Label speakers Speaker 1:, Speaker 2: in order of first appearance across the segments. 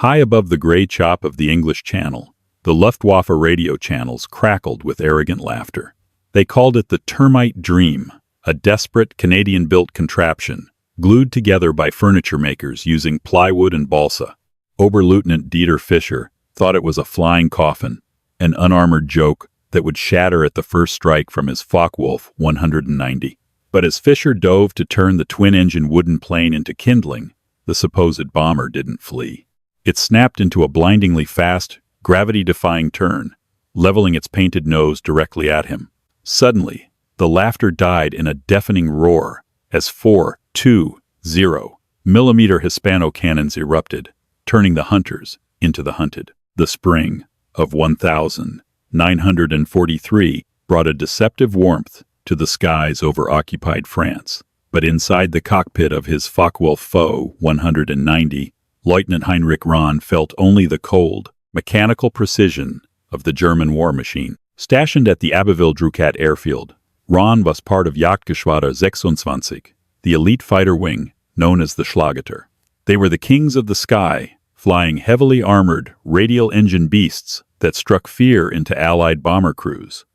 Speaker 1: High above the gray chop of the English Channel, the Luftwaffe radio channels crackled with arrogant laughter. They called it the Termite Dream, a desperate Canadian-built contraption, glued together by furniture makers using plywood and balsa. Oberleutnant Dieter Fischer thought it was a flying coffin, an unarmored joke that would shatter at the first strike from his Focke-Wulf 190. But as Fischer dove to turn the twin-engine wooden plane into kindling, the supposed bomber didn't flee. It snapped into a blindingly fast, gravity-defying turn, leveling its painted nose directly at him. Suddenly, the laughter died in a deafening roar as 4.20 millimeter Hispano cannons erupted, turning the hunters into the hunted. The spring of 1943 brought a deceptive warmth to the skies over occupied France, but inside the cockpit of his Focke-Wulf foe 190, Lieutenant Heinrich Rahn felt only the cold, mechanical precision of the German war machine. Stationed at the Abbeville-Drucat airfield, Rahn was part of Jagdgeschwader 26, the elite fighter wing known as the Schlaggeter. They were the kings of the sky, flying heavily armored radial engine beasts that struck fear into Allied bomber crews.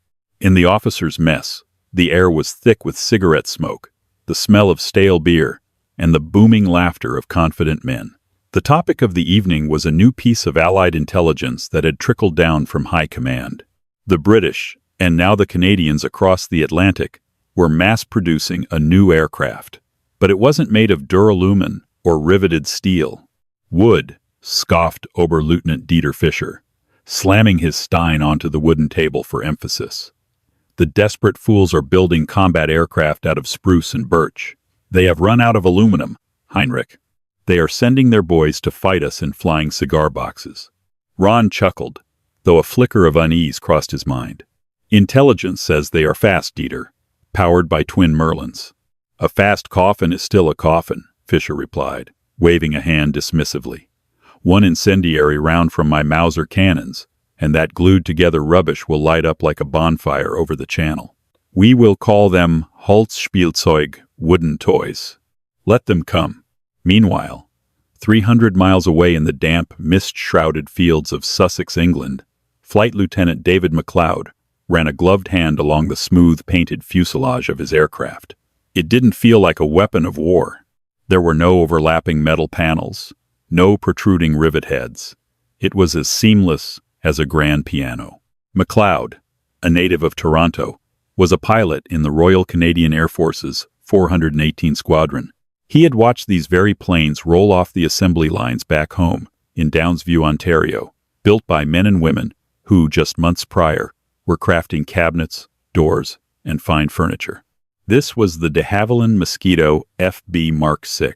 Speaker 1: In the officers' mess, the air was thick with cigarette smoke, the smell of stale beer, and the booming laughter of confident men. The topic of the evening was a new piece of Allied intelligence that had trickled down from high command. The British, and now the Canadians across the Atlantic, were mass-producing a new aircraft. But it wasn't made of duralumin or riveted steel. Wood, scoffed Oberleutnant Dieter Fischer, slamming his stein onto the wooden table for emphasis. The desperate fools are building combat aircraft out of spruce and birch. They have run out of aluminum, Heinrich. They are sending their boys to fight us in flying cigar boxes. Rahn chuckled, though a flicker of unease crossed his mind. Intelligence says they are fast, Dieter, powered by twin Merlins. A fast coffin is still a coffin, Fischer replied, waving a hand dismissively. One incendiary round from my Mauser cannons, and that glued-together rubbish will light up like a bonfire over the channel. We will call them Holzspielzeug, wooden toys. Let them come. Meanwhile, 300 miles away in the damp, mist-shrouded fields of Sussex, England, Flight Lieutenant David McLeod ran a gloved hand along the smooth, painted fuselage of his aircraft. It didn't feel like a weapon of war. There were no overlapping metal panels, no protruding rivet heads. It was as seamless as a grand piano. McLeod, a native of Toronto, was a pilot in the Royal Canadian Air Force's 418 Squadron. He had watched these very planes roll off the assembly lines back home in Downsview, Ontario, built by men and women who, just months prior, were crafting cabinets, doors, and fine furniture. This was the de Havilland Mosquito FB Mark VI.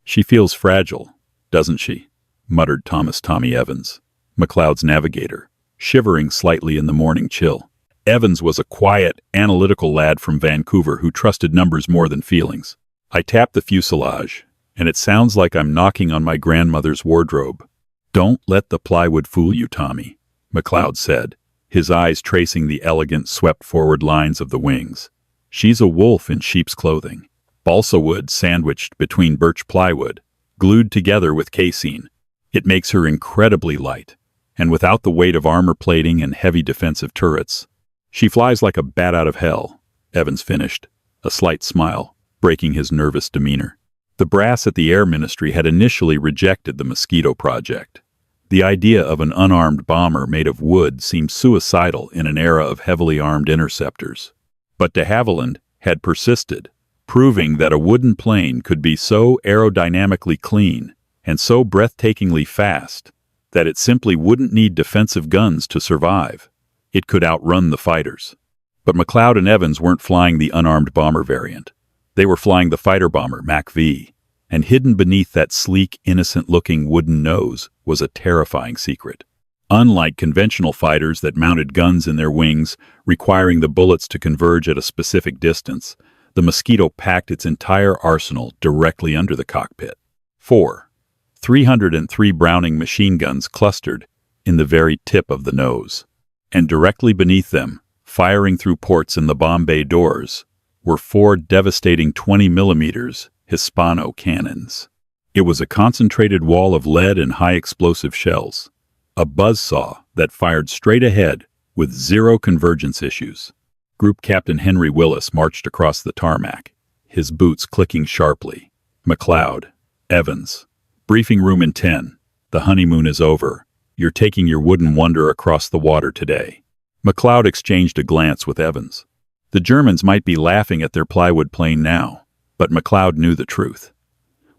Speaker 1: She feels fragile, doesn't she? Muttered Thomas Tommy Evans, McLeod's navigator, shivering slightly in the morning chill. Evans was a quiet, analytical lad from Vancouver who trusted numbers more than feelings. I tapped the fuselage, and it sounds like I'm knocking on my grandmother's wardrobe. Don't let the plywood fool you, Tommy, McLeod said, his eyes tracing the elegant, swept-forward lines of the wings. She's a wolf in sheep's clothing, balsa wood sandwiched between birch plywood, glued together with casein. It makes her incredibly light, and without the weight of armor plating and heavy defensive turrets. She flies like a bat out of hell, Evans finished, a slight smile breaking his nervous demeanor. The brass at the Air Ministry had initially rejected the Mosquito project. The idea of an unarmed bomber made of wood seemed suicidal in an era of heavily armed interceptors. But de Havilland had persisted, proving that a wooden plane could be so aerodynamically clean and so breathtakingly fast that it simply wouldn't need defensive guns to survive. It could outrun the fighters. But McLeod and Evans weren't flying the unarmed bomber variant. They were flying the fighter bomber, MAC-V, and hidden beneath that sleek, innocent-looking wooden nose was a terrifying secret. Unlike conventional fighters that mounted guns in their wings, requiring the bullets to converge at a specific distance, the Mosquito packed its entire arsenal directly under the cockpit. 303 Browning machine guns clustered in the very tip of the nose, and directly beneath them, firing through ports in the bomb bay doors, were 4 devastating 20 mm Hispano cannons. It was a concentrated wall of lead and high-explosive shells. A buzzsaw that fired straight ahead with zero convergence issues. Group Captain Henry Willis marched across the tarmac, his boots clicking sharply. McLeod, Evans. Briefing room in 10. The honeymoon is over. You're taking your wooden wonder across the water today. McLeod exchanged a glance with Evans. The Germans might be laughing at their plywood plane now, but McLeod knew the truth.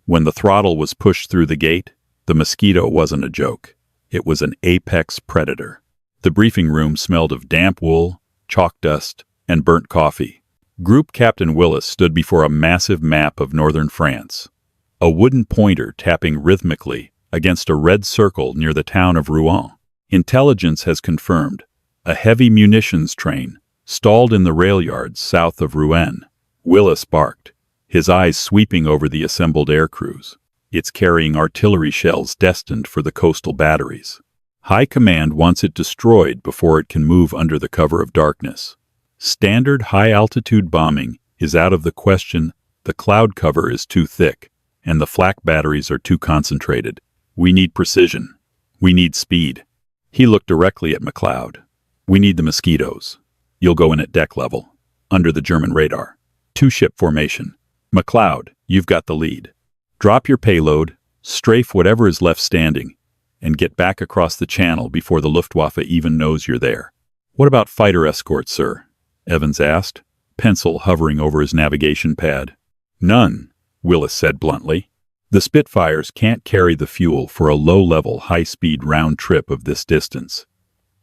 Speaker 1: When the throttle was pushed through the gate, the Mosquito wasn't a joke. It was an apex predator. The briefing room smelled of damp wool, chalk dust, and burnt coffee. Group Captain Willis stood before a massive map of northern France, a wooden pointer tapping rhythmically against a red circle near the town of Rouen. Intelligence has confirmed a heavy munitions train stalled in the rail yards south of Rouen. Willis barked, his eyes sweeping over the assembled air crews. It's carrying artillery shells destined for the coastal batteries. High Command wants it destroyed before it can move under the cover of darkness. Standard high-altitude bombing is out of the question. The cloud cover is too thick, and the flak batteries are too concentrated. We need precision. We need speed. He looked directly at McLeod. We need the Mosquitoes. You'll go in at deck level, under the German radar. Two-ship formation. McLeod, you've got the lead. Drop your payload, strafe whatever is left standing, and get back across the channel before the Luftwaffe even knows you're there. What about fighter escort, sir? Evans asked, pencil hovering over his navigation pad. None, Willis said bluntly. The Spitfires can't carry the fuel for a low-level, high-speed round trip of this distance.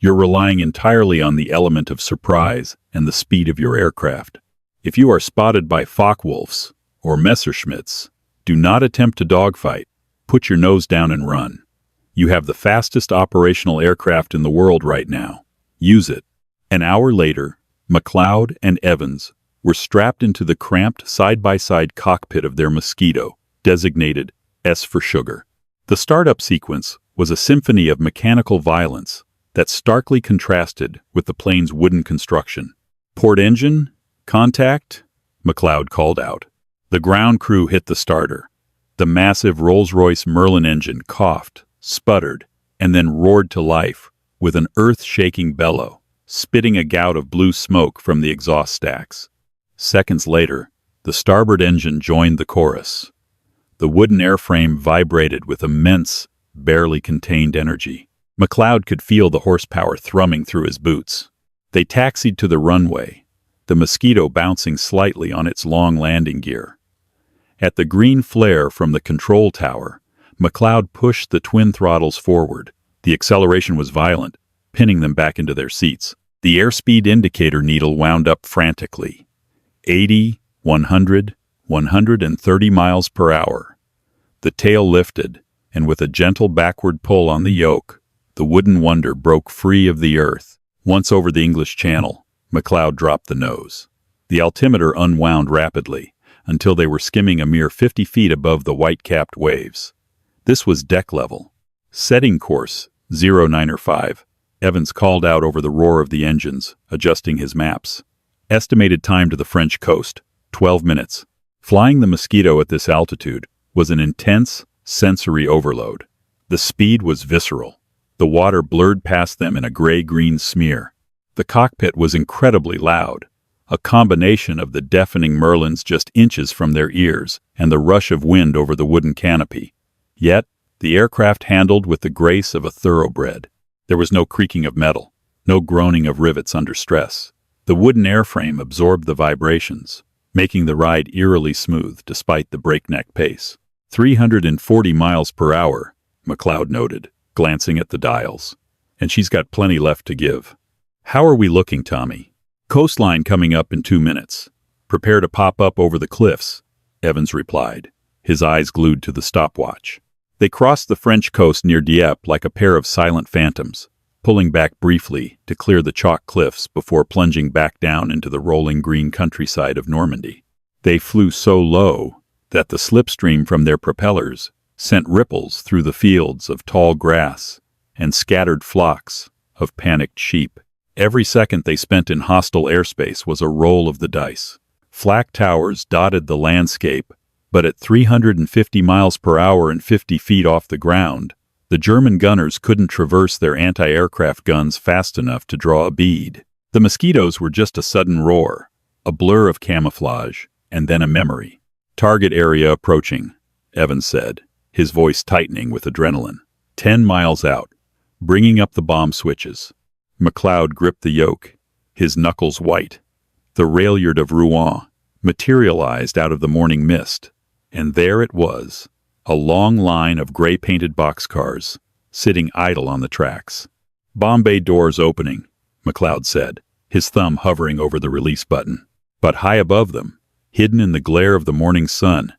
Speaker 1: You're relying entirely on the element of surprise and the speed of your aircraft. If you are spotted by Focke-Wulfs or Messerschmitts, do not attempt to dogfight. Put your nose down and run. You have the fastest operational aircraft in the world right now. Use it. An hour later, McLeod and Evans were strapped into the cramped side-by-side cockpit of their Mosquito, designated S for sugar. The startup sequence was a symphony of mechanical violence that starkly contrasted with the plane's wooden construction. Port engine, contact, McLeod called out. The ground crew hit the starter. The massive Rolls-Royce Merlin engine coughed, sputtered, and then roared to life with an earth-shaking bellow, spitting a gout of blue smoke from the exhaust stacks. Seconds later, the starboard engine joined the chorus. The wooden airframe vibrated with immense, barely contained energy. McLeod could feel the horsepower thrumming through his boots. They taxied to the runway, the Mosquito bouncing slightly on its long landing gear. At the green flare from the control tower, McLeod pushed the twin throttles forward. The acceleration was violent, pinning them back into their seats. The airspeed indicator needle wound up frantically. 80, 100, 130 miles per hour. The tail lifted, and with a gentle backward pull on the yoke, the wooden wonder broke free of the earth. Once over the English Channel, McLeod dropped the nose. The altimeter unwound rapidly, until they were skimming a mere 50 feet above the white-capped waves. This was deck level. Setting course, 0905. Evans called out over the roar of the engines, adjusting his maps. Estimated time to the French coast, 12 minutes. Flying the Mosquito at this altitude was an intense, sensory overload. The speed was visceral. The water blurred past them in a gray-green smear. The cockpit was incredibly loud, a combination of the deafening Merlins just inches from their ears and the rush of wind over the wooden canopy. Yet, the aircraft handled with the grace of a thoroughbred. There was no creaking of metal, no groaning of rivets under stress. The wooden airframe absorbed the vibrations, making the ride eerily smooth despite the breakneck pace. 340 miles per hour, McLeod noted, glancing at the dials. And she's got plenty left to give. How are we looking, Tommy? Coastline coming up in 2 minutes. Prepare to pop up over the cliffs, Evans replied, his eyes glued to the stopwatch. They crossed the French coast near Dieppe like a pair of silent phantoms, pulling back briefly to clear the chalk cliffs before plunging back down into the rolling green countryside of Normandy. They flew so low that the slipstream from their propellers sent ripples through the fields of tall grass and scattered flocks of panicked sheep. Every second they spent in hostile airspace was a roll of the dice. Flak towers dotted the landscape, But at 350 miles per hour and 50 feet off the ground, the German gunners couldn't traverse their anti-aircraft guns fast enough to draw a bead. The Mosquitoes were just a sudden roar, a blur of camouflage, and then a memory. "Target area approaching," Evans said, his voice tightening with adrenaline. 10 miles out, bringing up the bomb switches. McLeod gripped the yoke, his knuckles white. The Railyard of Rouen materialized out of the morning mist, and there it was, a long line of gray-painted boxcars, sitting idle on the tracks. "Bomb bay doors opening," McLeod said, his thumb hovering over the release button. But high above them, hidden in the glare of the morning sun,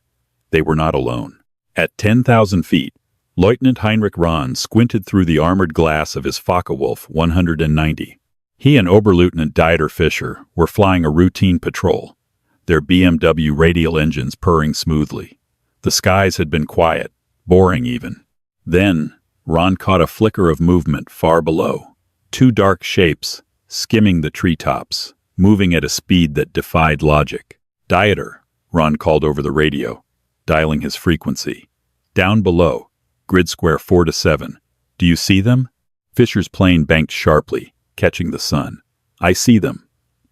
Speaker 1: they were not alone. At 10,000 feet, Lieutenant Heinrich Rahn squinted through the armored glass of his Focke-Wulf 190. He and Oberleutnant Dieter Fischer were flying a routine patrol, their BMW radial engines purring smoothly. The skies had been quiet, boring even. Then, Rahn caught a flicker of movement far below. Two dark shapes, skimming the treetops, moving at a speed that defied logic. "Dieter," Rahn called over the radio, dialing his frequency. "Down below, grid square 4 to 7. Do you see them?" Fischer's plane banked sharply, catching the sun. "I see them.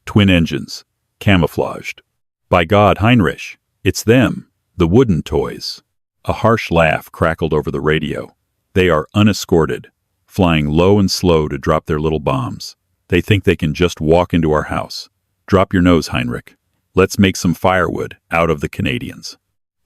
Speaker 1: Twin engines, camouflaged." "By God, Heinrich, it's them, the wooden toys." A harsh laugh crackled over the radio. "They are unescorted, flying low and slow to drop their little bombs. They think they can just walk into our house. Drop your nose, Heinrich. Let's make some firewood out of the Canadians."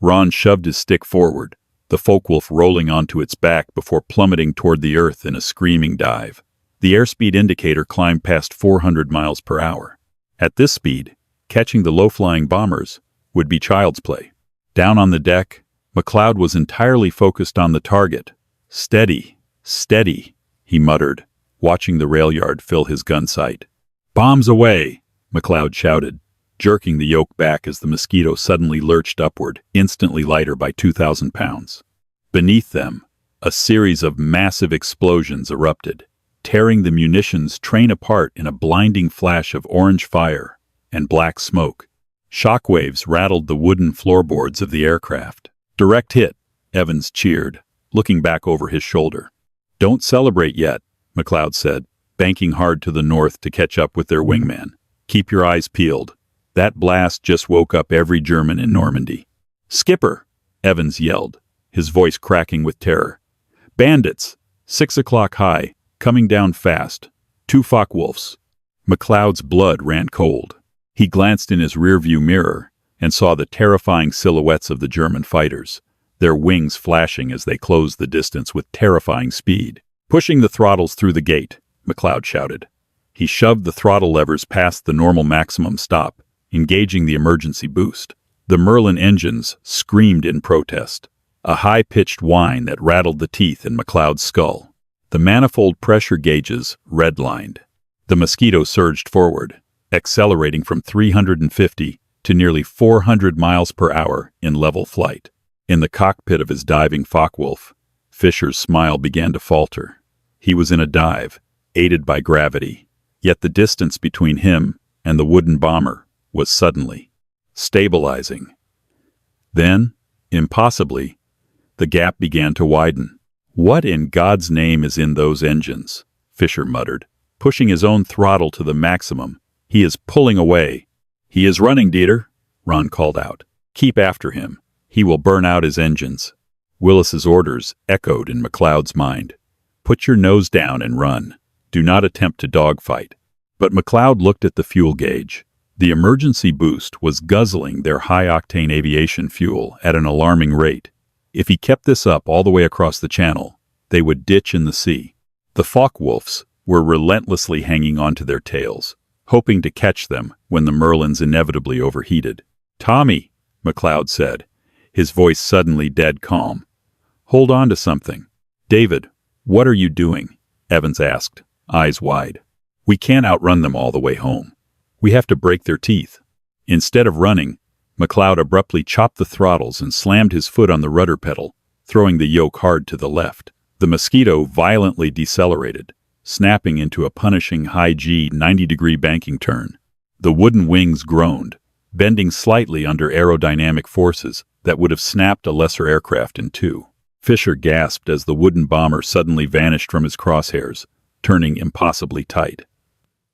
Speaker 1: Ron shoved his stick forward, the Focke-Wulf rolling onto its back before plummeting toward the earth in a screaming dive. The airspeed indicator climbed past 400 miles per hour. At this speed, catching the low-flying bombers would be child's play. Down on the deck, McLeod was entirely focused on the target. "Steady, steady," he muttered, watching the rail yard fill his gun sight. "Bombs away," McLeod shouted, jerking the yoke back as the Mosquito suddenly lurched upward, instantly lighter by 2,000 pounds. Beneath them, a series of massive explosions erupted, tearing the munitions train apart in a blinding flash of orange fire and black smoke. Shockwaves rattled the wooden floorboards of the aircraft. "Direct hit," Evans cheered, looking back over his shoulder. "Don't celebrate yet," McLeod said, banking hard to the north to catch up with their wingman. "Keep your eyes peeled. That blast just woke up every German in Normandy." "Skipper!" Evans yelled, his voice cracking with terror. "Bandits! 6 o'clock high, coming down fast. 2 Focke-Wulfs." McLeod's blood ran cold. He glanced in his rearview mirror and saw the terrifying silhouettes of the German fighters, their wings flashing as they closed the distance with terrifying speed. "Pushing the throttles through the gate," McLeod shouted. He shoved the throttle levers past the normal maximum stop, engaging the emergency boost. The Merlin engines screamed in protest, a high-pitched whine that rattled the teeth in McLeod's skull. The manifold pressure gauges redlined. The Mosquito surged forward, accelerating from 350 to nearly 400 miles per hour in level flight. In the cockpit of his diving Focke-Wulf, Fischer's smile began to falter. He was in a dive, aided by gravity, yet the distance between him and the wooden bomber was suddenly stabilizing. Then, impossibly, the gap began to widen. "What in God's name is in those engines?" Fischer muttered, pushing his own throttle to the maximum. "He is pulling away." "He is running, Dieter," Ron called out. "Keep after him. He will burn out his engines." Willis's orders echoed in McLeod's mind. "Put your nose down and run. Do not attempt to dogfight." But McLeod looked at the fuel gauge. The emergency boost was guzzling their high-octane aviation fuel at an alarming rate. If he kept this up all the way across the channel, they would ditch in the sea. The Focke-Wulfs were relentlessly hanging onto their tails, hoping to catch them when the Merlins inevitably overheated. "Tommy," McLeod said, his voice suddenly dead calm. "Hold on to something." "David, what are you doing?" Evans asked, eyes wide. "We can't outrun them all the way home. We have to break their teeth." Instead of running, McLeod abruptly chopped the throttles and slammed his foot on the rudder pedal, throwing the yoke hard to the left. The Mosquito violently decelerated, snapping into a punishing high-G 90-degree banking turn. The wooden wings groaned, bending slightly under aerodynamic forces that would have snapped a lesser aircraft in two. Fisher gasped as the wooden bomber suddenly vanished from his crosshairs, turning impossibly tight.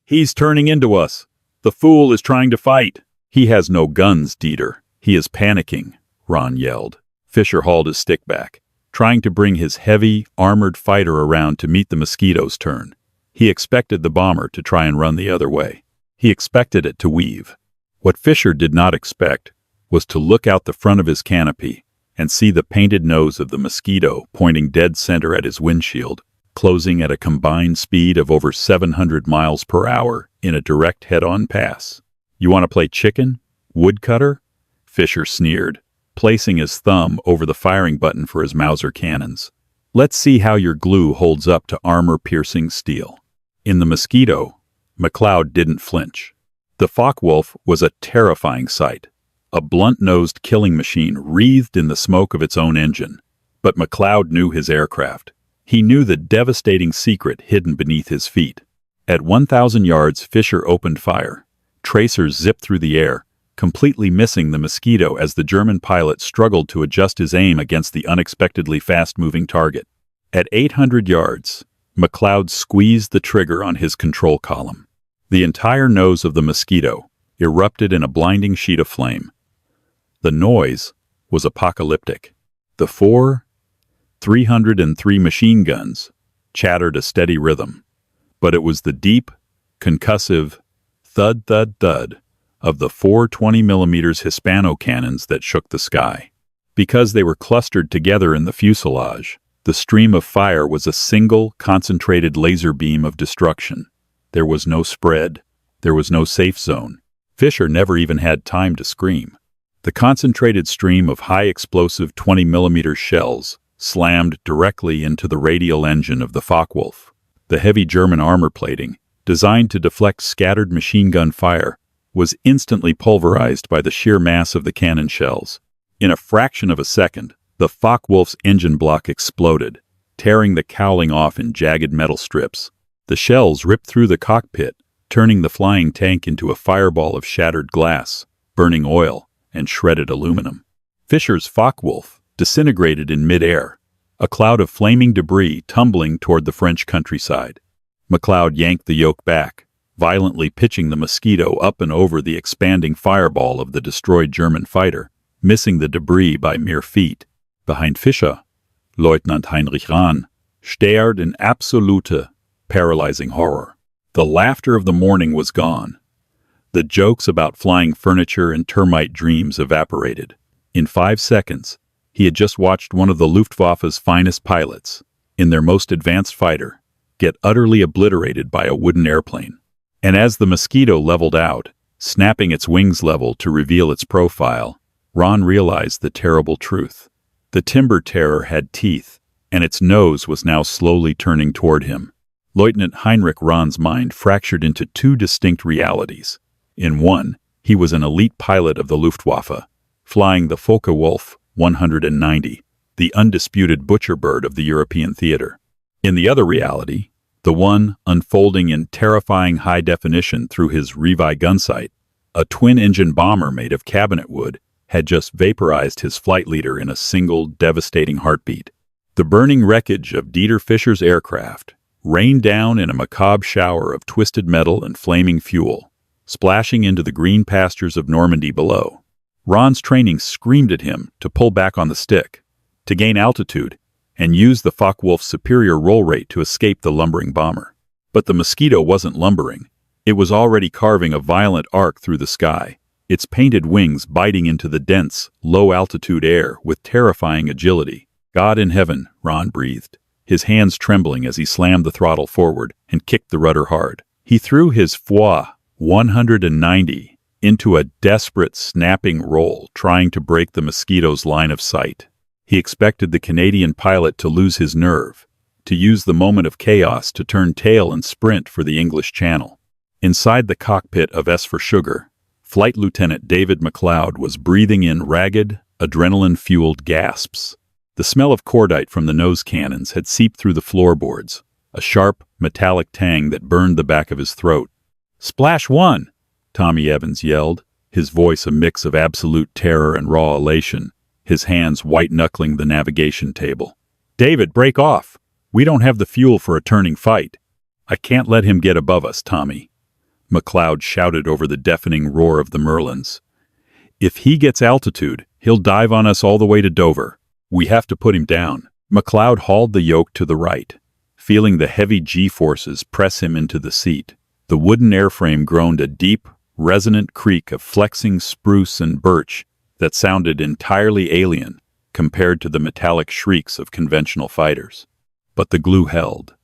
Speaker 1: "He's turning into us! The fool is trying to fight!" "He has no guns, Dieter. He is panicking," Ron yelled. Fisher hauled his stick back, trying to bring his heavy, armored fighter around to meet the Mosquito's turn. He expected the bomber to try and run the other way. He expected it to weave. What Fisher did not expect was to look out the front of his canopy and see the painted nose of the Mosquito pointing dead center at his windshield, closing at a combined speed of over 700 miles per hour in a direct head-on pass. "You want to play chicken? Woodcutter?" Fisher sneered, placing his thumb over the firing button for his Mauser cannons. "Let's see how your glue holds up to armor-piercing steel." In the Mosquito, McLeod didn't flinch. The Focke-Wulf was a terrifying sight, a blunt-nosed killing machine wreathed in the smoke of its own engine. But McLeod knew his aircraft. He knew the devastating secret hidden beneath his feet. At 1,000 yards, Fisher opened fire. Tracers zipped through the air, completely missing the Mosquito as the German pilot struggled to adjust his aim against the unexpectedly fast-moving target. At 800 yards, McLeod squeezed the trigger on his control column. The entire nose of the Mosquito erupted in a blinding sheet of flame. The noise was apocalyptic. The 303 machine guns chattered a steady rhythm, but it was the deep, concussive thud, thud, thud of the 420mm Hispano cannons that shook the sky. Because they were clustered together in the fuselage, the stream of fire was a single, concentrated laser beam of destruction. There was no spread. There was no safe zone. Fisher never even had time to scream. The concentrated stream of high-explosive 20mm shells slammed directly into the radial engine of the Focke-Wulf. The heavy German armor plating, designed to deflect scattered machine gun fire, was instantly pulverized by the sheer mass of the cannon shells. In a fraction of a second, the Focke-Wulf's engine block exploded, tearing the cowling off in jagged metal strips. The shells ripped through the cockpit, turning the flying tank into a fireball of shattered glass, burning oil, and shredded aluminum. Fisher's Focke-Wulf disintegrated in mid-air, a cloud of flaming debris tumbling toward the French countryside. McLeod yanked the yoke back, violently pitching the Mosquito up and over the expanding fireball of the destroyed German fighter, missing the debris by mere feet. Behind Fischer, Leutnant Heinrich Rahn stared in absolute, paralyzing horror. The laughter of the morning was gone. The jokes about flying furniture and termite dreams evaporated. In 5 seconds, he had just watched one of the Luftwaffe's finest pilots, in their most advanced fighter, get utterly obliterated by a wooden airplane. And as the Mosquito leveled out, snapping its wings level to reveal its profile, Ron realized the terrible truth. The timber terror had teeth, and its nose was now slowly turning toward him. Lieutenant Heinrich Rahn's mind fractured into two distinct realities. In one, he was an elite pilot of the Luftwaffe, flying the Focke-Wulf 190, the undisputed butcher bird of the European theater. In the other reality, the one unfolding in terrifying high definition through his WWII gunsight, a twin-engine bomber made of cabinet wood had just vaporized his flight leader in a single devastating heartbeat. The burning wreckage of Dieter Fischer's aircraft rained down in a macabre shower of twisted metal and flaming fuel, splashing into the green pastures of Normandy below. Ron's training screamed at him to pull back on the stick, to gain altitude, and use the Focke-Wulf's superior roll rate to escape the lumbering bomber. But the Mosquito wasn't lumbering. It was already carving a violent arc through the sky, its painted wings biting into the dense, low-altitude air with terrifying agility. "God in heaven," Ron breathed, his hands trembling as he slammed the throttle forward and kicked the rudder hard. He threw his FOI 190 into a desperate, snapping roll, trying to break the Mosquito's line of sight. He expected the Canadian pilot to lose his nerve, to use the moment of chaos to turn tail and sprint for the English Channel. Inside the cockpit of S for Sugar, Flight Lieutenant David McLeod was breathing in ragged, adrenaline-fueled gasps. The smell of cordite from the nose cannons had seeped through the floorboards, a sharp, metallic tang that burned the back of his throat. "Splash one!" Tommy Evans yelled, his voice a mix of absolute terror and raw elation. his hands white-knuckling the navigation table. "David, break off! We don't have the fuel for a turning fight." "I can't let him get above us, Tommy," McLeod shouted over the deafening roar of the Merlins. "If he gets altitude, he'll dive on us all the way to Dover. We have to put him down." McLeod hauled the yoke to the right, feeling the heavy G-forces press him into the seat. The wooden airframe groaned a deep, resonant creak of flexing spruce and birch that sounded entirely alien compared to the metallic shrieks of conventional fighters. But the glue held.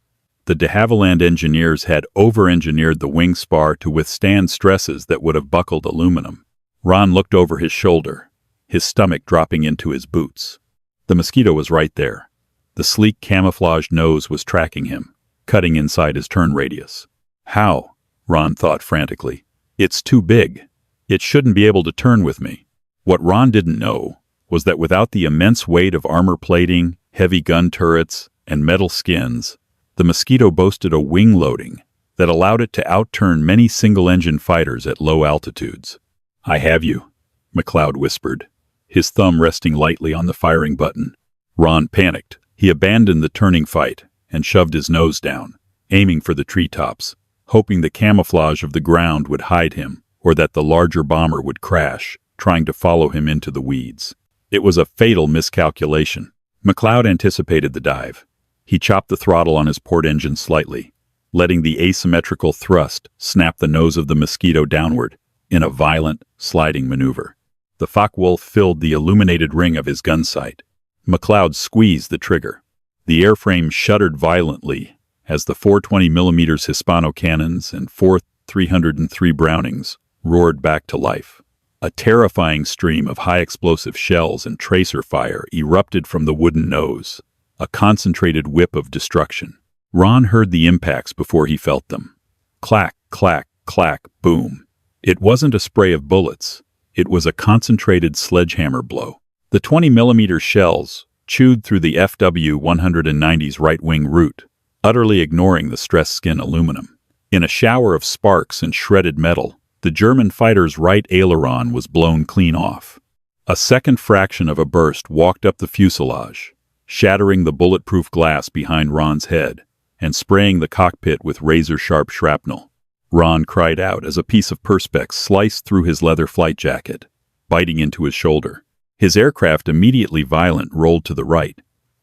Speaker 1: The de Havilland engineers had over-engineered the wing spar to withstand stresses that would have buckled aluminum. Ron looked over his shoulder, his stomach dropping into his boots. The Mosquito was right there. The sleek camouflaged nose was tracking him, cutting inside his turn radius. How? Ron thought frantically. It's too big. It shouldn't be able to turn with me. What Ron didn't know was that without the immense weight of armor plating, heavy gun turrets, and metal skins, the Mosquito boasted a wing loading that allowed it to outturn many single-engine fighters at low altitudes. "I have you," McLeod whispered, his thumb resting lightly on the firing button. Ron panicked. He abandoned the turning fight and shoved his nose down, aiming for the treetops, hoping the camouflage of the ground would hide him or that the larger bomber would crash, trying to follow him into the weeds. It was a fatal miscalculation. McLeod anticipated the dive. He chopped the throttle on his port engine slightly, letting the asymmetrical thrust snap the nose of the Mosquito downward in a violent, sliding maneuver. The Focke-Wulf filled the illuminated ring of his gun sight. McLeod squeezed the trigger. The airframe shuddered violently as the 420mm Hispano cannons and 303 Brownings roared back to life. A terrifying stream of high-explosive shells and tracer fire erupted from the wooden nose, a concentrated whip of destruction. Ron heard the impacts before he felt them. Clack, clack, clack, boom. It wasn't a spray of bullets. It was a concentrated sledgehammer blow. The 20mm shells chewed through the FW-190's right-wing root, utterly ignoring the stress-skin aluminum. In a shower of sparks and shredded metal, the German fighter's right aileron was blown clean off. A second fraction of a burst walked up the fuselage, shattering the bulletproof glass behind Ron's head and spraying the cockpit with razor-sharp shrapnel. Ron cried out as a piece of perspex sliced through his leather flight jacket, biting into his shoulder. His aircraft, immediately violent, rolled to the right,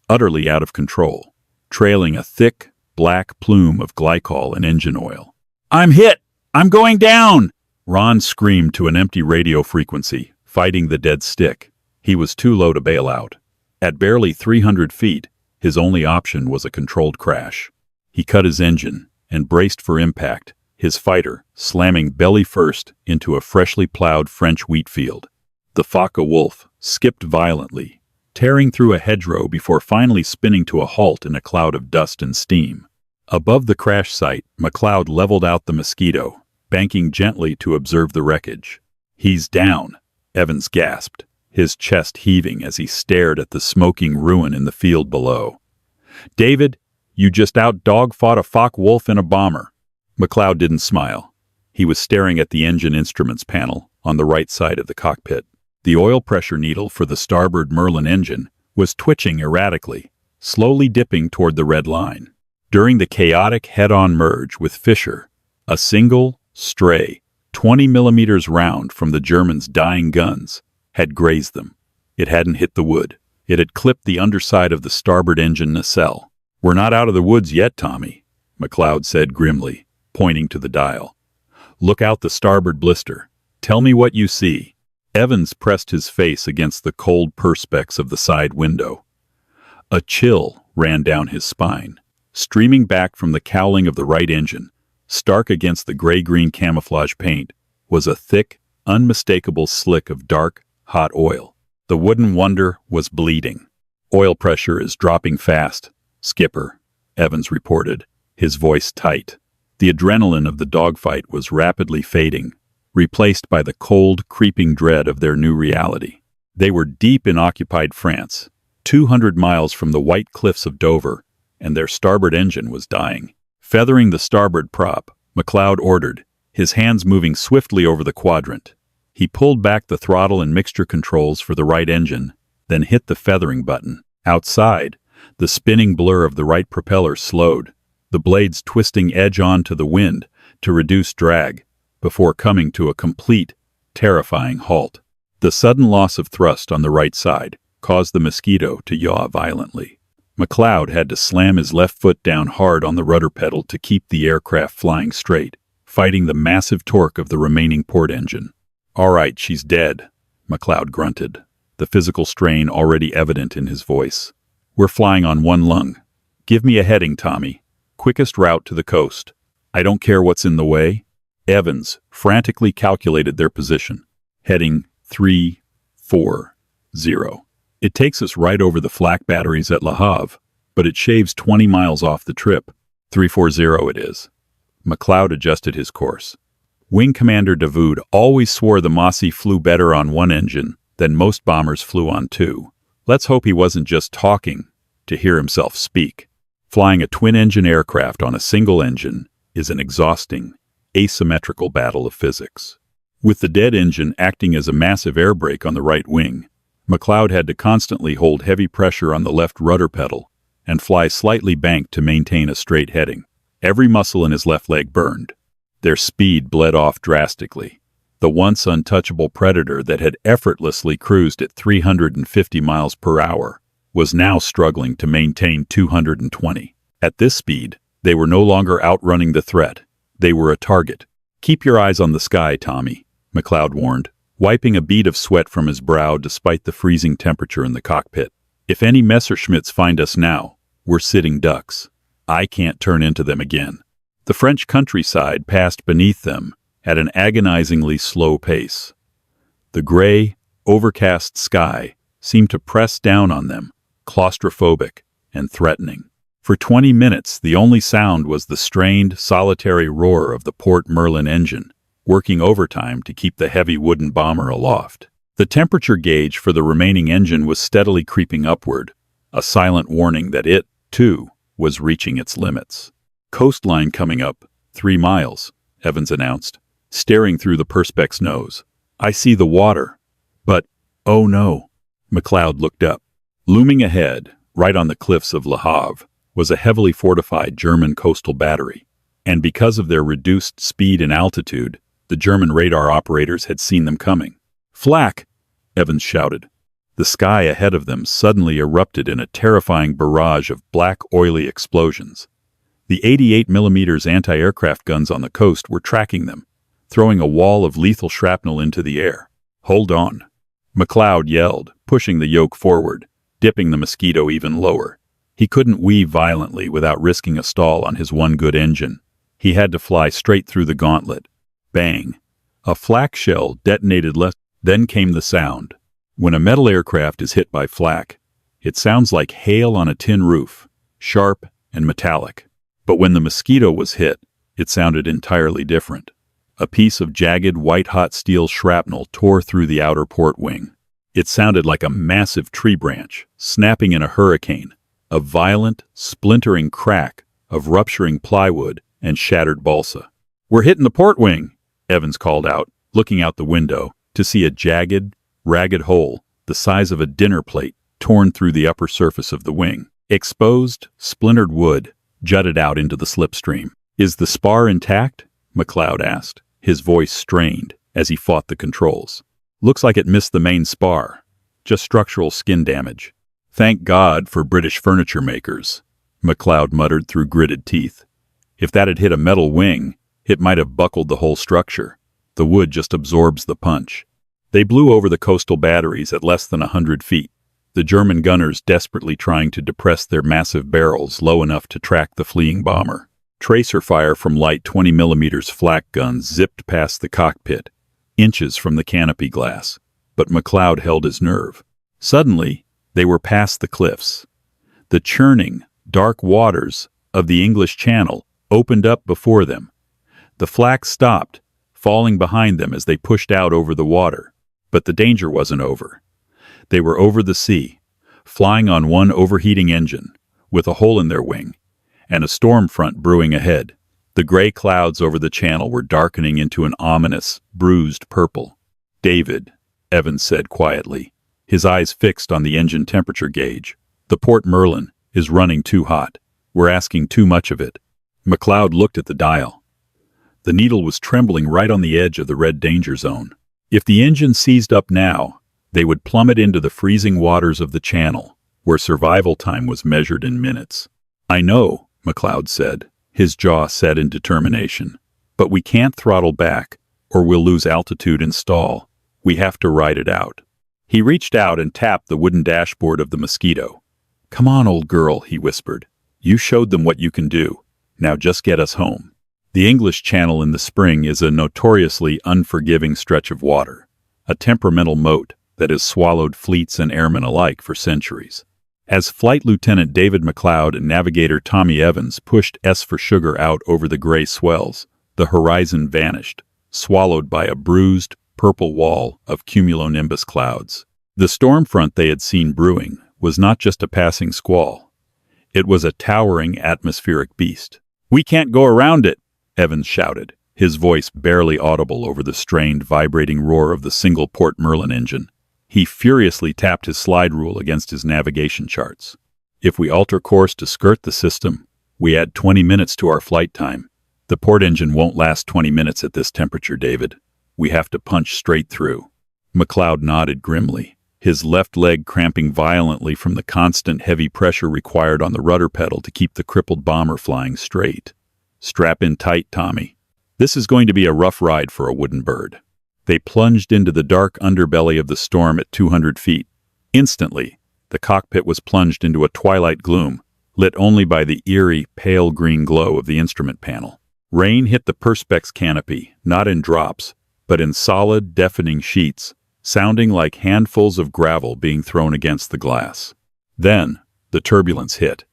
Speaker 1: utterly out of control, trailing a thick, black plume of glycol and engine oil. "I'm hit! I'm going down!" Ron screamed to an empty radio frequency, fighting the dead stick. He was too low to bail out. At barely 300 feet, his only option was a controlled crash. He cut his engine and braced for impact, his fighter slamming belly first into a freshly plowed French wheat field. The Focke-Wulf skipped violently, tearing through a hedgerow before finally spinning to a halt in a cloud of dust and steam. Above the crash site, McLeod leveled out the Mosquito, banking gently to observe the wreckage. "He's down," Evans gasped, his chest heaving as he stared at the smoking ruin in the field below. "David, you just out-dog-fought a Focke-Wulf in a bomber." McLeod didn't smile. He was staring at the engine instruments panel on the right side of the cockpit. The oil pressure needle for the starboard Merlin engine was twitching erratically, slowly dipping toward the red line. During the chaotic head-on merge with Fisher, a single, stray, 20mm round from the Germans' dying guns had grazed them. It hadn't hit the wood. It had clipped the underside of the starboard engine nacelle. "We're not out of the woods yet, Tommy," McLeod said grimly, pointing to the dial. "Look out the starboard blister. Tell me what you see." Evans pressed his face against the cold perspex of the side window. A chill ran down his spine, streaming back from the cowling of the right engine. Stark against the gray-green camouflage paint was a thick, unmistakable slick of dark, hot oil. The wooden wonder was bleeding. "Oil pressure is dropping fast, Skipper," Evans reported, his voice tight. The adrenaline of the dogfight was rapidly fading, replaced by the cold, creeping dread of their new reality. They were deep in occupied France, 200 miles from the white cliffs of Dover, and their starboard engine was dying. Feathering the starboard prop, McLeod ordered, his hands moving swiftly over the quadrant. He pulled back the throttle and mixture controls for the right engine then hit the feathering button. Outside, the spinning blur of the right propeller slowed, the blades twisting edge on to the wind to reduce drag, before coming to a complete, terrifying halt. The sudden loss of thrust on the right side caused the Mosquito to yaw violently. McLeod had to slam his left foot down hard on the rudder pedal to keep the aircraft flying straight, fighting the massive torque of the remaining port engine. "All right, she's dead," McLeod grunted, the physical strain already evident in his voice. "We're flying on one lung. Give me a heading, Tommy. Quickest route to the coast. I don't care what's in the way." Evans frantically calculated their position. Heading 340. "It takes us right over the flak batteries at Le Havre, but it shaves 20 miles off the trip. 340 it is." McLeod adjusted his course. Wing Commander Davoud always swore the Mossy flew better on one engine than most bombers flew on two. Let's hope he wasn't just talking to hear himself speak. Flying a twin-engine aircraft on a single engine is an exhausting, asymmetrical battle of physics. With the dead engine acting as a massive air brake on the right wing, McLeod had to constantly hold heavy pressure on the left rudder pedal and fly slightly banked to maintain a straight heading. Every muscle in his left leg burned. Their speed bled off drastically. The once untouchable Predator that had effortlessly cruised at 350 miles per hour was now struggling to maintain 220. At this speed, they were no longer outrunning the threat. They were a target. "Keep your eyes on the sky, Tommy," McLeod warned, wiping a bead of sweat from his brow despite the freezing temperature in the cockpit. "If any Messerschmitts find us now, we're sitting ducks. I can't turn into them again." The French countryside passed beneath them at an agonizingly slow pace. The gray, overcast sky seemed to press down on them, claustrophobic and threatening. For 20 minutes, the only sound was the strained, solitary roar of the Port Merlin engine, working overtime to keep the heavy wooden bomber aloft. The temperature gauge for the remaining engine was steadily creeping upward, a silent warning that it, too, was reaching its limits. "Coastline coming up, 3 miles, Evans announced, staring through the Perspex nose. "I see the water, but, oh no." McLeod looked up. Looming ahead, right on the cliffs of Le Havre, was a heavily fortified German coastal battery, and because of their reduced speed and altitude, the German radar operators had seen them coming. "Flak!" Evans shouted. The sky ahead of them suddenly erupted in a terrifying barrage of black, oily explosions. The 88mm anti-aircraft guns on the coast were tracking them, throwing a wall of lethal shrapnel into the air. "Hold on," McLeod yelled, pushing the yoke forward, dipping the Mosquito even lower. He couldn't weave violently without risking a stall on his one good engine. He had to fly straight through the gauntlet. Bang! A flak shell detonated less. Then came the sound. When a metal aircraft is hit by flak, it sounds like hail on a tin roof, sharp and metallic. But when the Mosquito was hit, it sounded entirely different. A piece of jagged, white-hot steel shrapnel tore through the outer port wing. It sounded like a massive tree branch, snapping in a hurricane, a violent, splintering crack of rupturing plywood and shattered balsa. "We're hitting the port wing," Evans called out, looking out the window to see a jagged, ragged hole the size of a dinner plate torn through the upper surface of the wing. Exposed, splintered wood jutted out into the slipstream. "Is the spar intact?" McLeod asked, his voice strained as he fought the controls. "Looks like it missed the main spar. Just structural skin damage." "Thank God for British furniture makers," McLeod muttered through gritted teeth. "If that had hit a metal wing, it might have buckled the whole structure. The wood just absorbs the punch." They blew over the coastal batteries at less than 100 feet, the German gunners desperately trying to depress their massive barrels low enough to track the fleeing bomber. Tracer fire from light 20mm flak guns zipped past the cockpit, inches from the canopy glass, but McLeod held his nerve. Suddenly, they were past the cliffs. The churning, dark waters of the English Channel opened up before them. The flak stopped, falling behind them as they pushed out over the water. But the danger wasn't over. They were over the sea, flying on one overheating engine, with a hole in their wing, and a storm front brewing ahead. The gray clouds over the channel were darkening into an ominous, bruised purple. "David," Evans said quietly, his eyes fixed on the engine temperature gauge. "The Port Merlin is running too hot. We're asking too much of it." McLeod looked at the dial. The needle was trembling right on the edge of the red danger zone. If the engine seized up now, they would plummet into the freezing waters of the channel, where survival time was measured in minutes. "I know," McLeod said, his jaw set in determination. "But we can't throttle back, or we'll lose altitude and stall. We have to ride it out." He reached out and tapped the wooden dashboard of the Mosquito. "Come on, old girl," he whispered. "You showed them what you can do. Now just get us home." The English Channel in the spring is a notoriously unforgiving stretch of water, a temperamental moat that has swallowed fleets and airmen alike for centuries. As Flight Lieutenant David McLeod and Navigator Tommy Evans pushed S for Sugar out over the gray swells, the horizon vanished, swallowed by a bruised, purple wall of cumulonimbus clouds. The storm front they had seen brewing was not just a passing squall. It was a towering atmospheric beast. "We can't go around it," Evans shouted, his voice barely audible over the strained, vibrating roar of the single Port Merlin engine. He furiously tapped his slide rule against his navigation charts. "If we alter course to skirt the system, we add 20 minutes to our flight time. The port engine won't last 20 minutes at this temperature, David. We have to punch straight through." McLeod nodded grimly, his left leg cramping violently from the constant heavy pressure required on the rudder pedal to keep the crippled bomber flying straight. "Strap in tight, Tommy. This is going to be a rough ride for a wooden bird." They plunged into the dark underbelly of the storm at 200 feet. Instantly, the cockpit was plunged into a twilight gloom, lit only by the eerie, pale green glow of the instrument panel. Rain hit the perspex canopy, not in drops, but in solid, deafening sheets, sounding like handfuls of gravel being thrown against the glass. Then, the turbulence hit.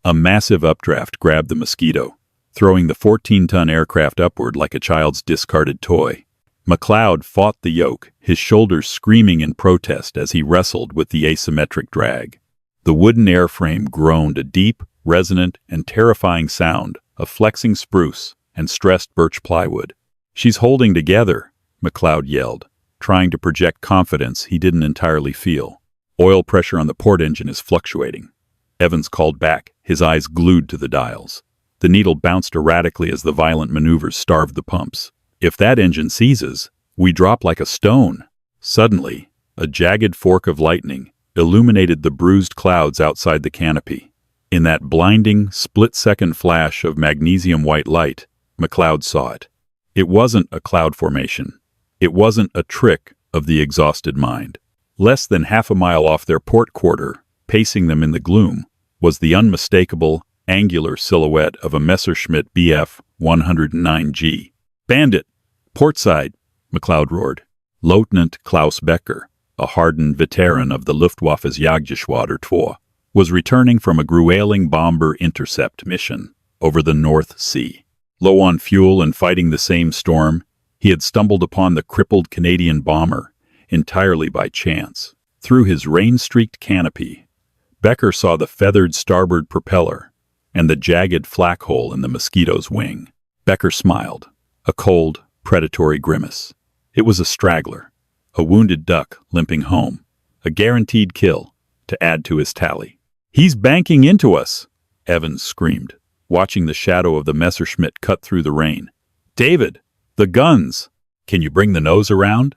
Speaker 1: A massive updraft grabbed the Mosquito, throwing the 14-ton aircraft upward like a child's discarded toy. McLeod fought the yoke, his shoulders screaming in protest as he wrestled with the asymmetric drag. The wooden airframe groaned a deep, resonant, and terrifying sound of flexing spruce and stressed birch plywood. "She's holding together," McLeod yelled, trying to project confidence he didn't entirely feel. "Oil pressure on the port engine is fluctuating," Evans called back, his eyes glued to the dials. The needle bounced erratically as the violent maneuvers starved the pumps. "If that engine seizes, we drop like a stone." Suddenly, a jagged fork of lightning illuminated the bruised clouds outside the canopy. In that blinding, split-second flash of magnesium-white light, McLeod saw it. It wasn't a cloud formation. It wasn't a trick of the exhausted mind. Less than half a mile off their port quarter, pacing them in the gloom, was the unmistakable, angular silhouette of a Messerschmitt Bf 109G. "Bandit! Portside!" McLeod roared. Lieutenant Klaus Becker, a hardened veteran of the Luftwaffe's Jagdgeschwader 2, was returning from a grueling bomber intercept mission over the North Sea. Low on fuel and fighting the same storm, he had stumbled upon the crippled Canadian bomber entirely by chance. Through his rain-streaked canopy, Becker saw the feathered starboard propeller and the jagged flak hole in the Mosquito's wing. Becker smiled, a cold, predatory grimace. It was a straggler, a wounded duck limping home, a guaranteed kill to add to his tally. "He's banking into us!" Evans screamed, watching the shadow of the Messerschmitt cut through the rain. "David, the guns! Can you bring the nose around?"